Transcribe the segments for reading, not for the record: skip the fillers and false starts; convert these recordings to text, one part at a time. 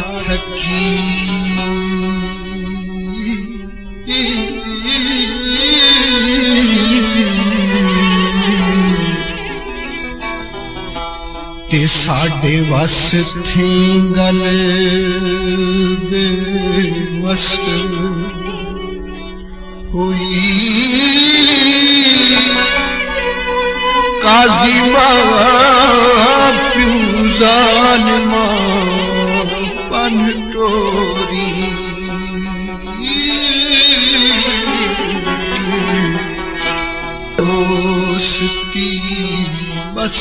थकी ते साडे वस थी गल बेवस हुई काजी प्यू जालिमा पन टोरी दोस्ती बस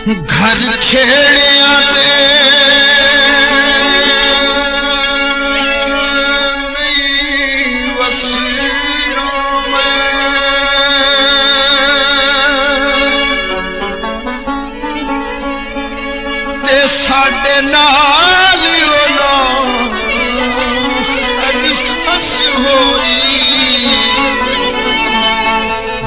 घर खेड़िया दे नहीं वसीलों में ते साडे नाल हस होई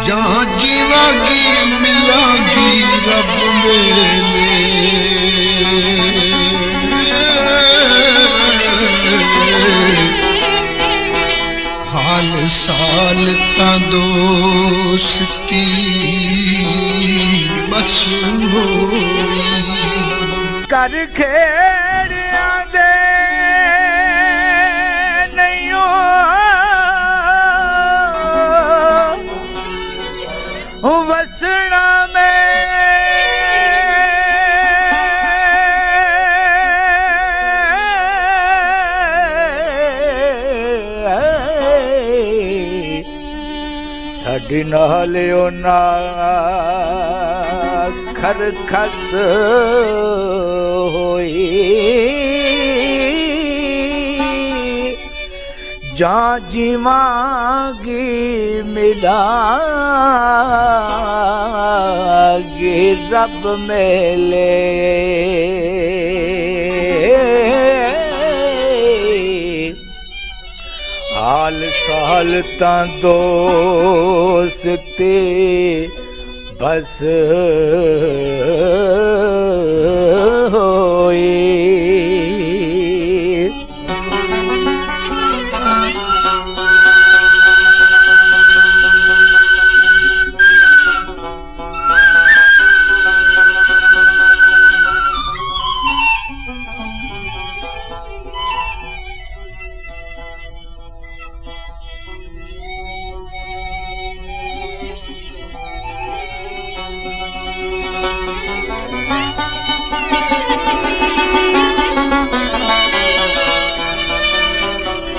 जहाँ जीवागी मिलागी रब मेले हाल साल ता दोस्ती बस होई कर खेड़िया दे नहीं वसना में साडी नाल ना खर खस होई जा जीवांगी मिलांगी रब मेले हाल साल ता दोस्ती बस होई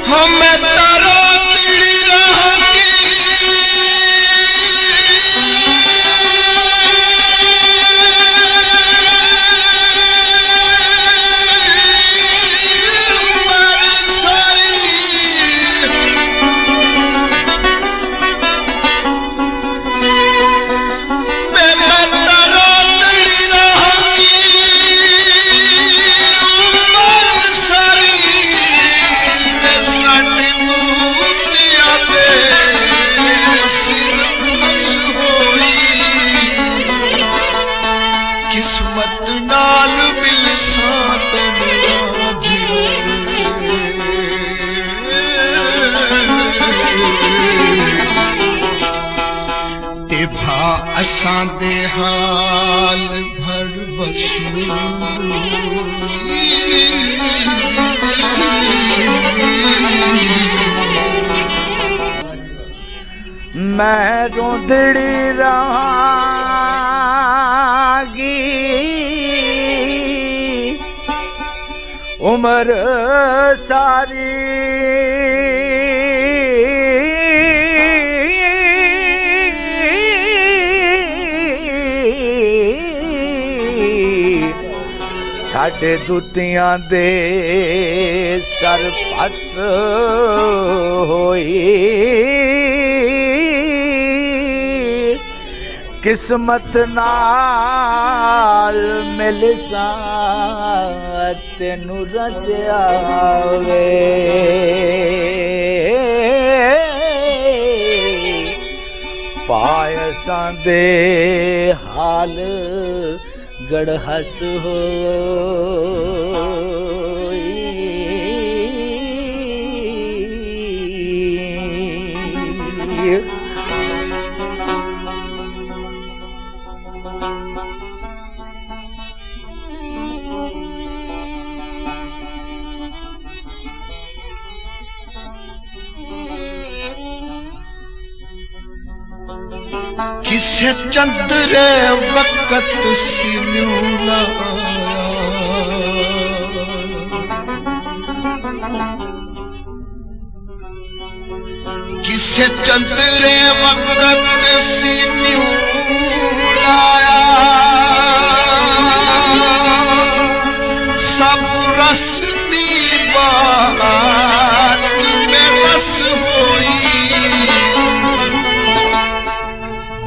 हमें तारो तिड़ी रहती बरसारी मैं तारो तिड़ी रहती बरसारी किस्मत नाल मिल सातन ते भा असां दे हाल भर बसू मैं रोंदड़ी रहांगी उम्र सारी साडे दुतियां दे सर पस होई किस्मत नाल मिलसा तेनू रजिया वे पायसां दे हाल गड़हस होई किसे चंद्रे वक्त सिन्यूला किसे चंद्रे वक्त सिन्यूला सब रस दी बात में बस होई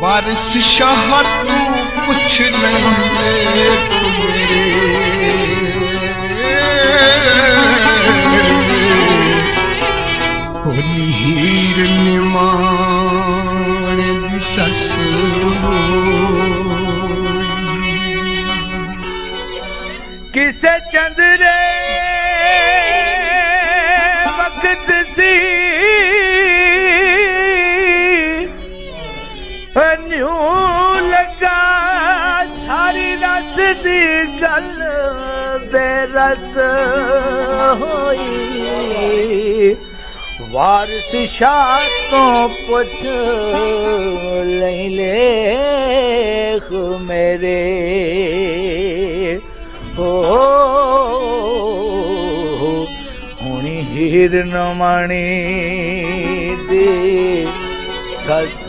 वारिस शाह तू पुछ लेंदे तू मेरे होनी हीर निमान दी सस किसे चंद्रे वक्त सी न्यू लगा सारी रस दी गल बेरस होई वारिस शाह तो पुछ लेख मेरे हो हुणी हीर नमणी दे सस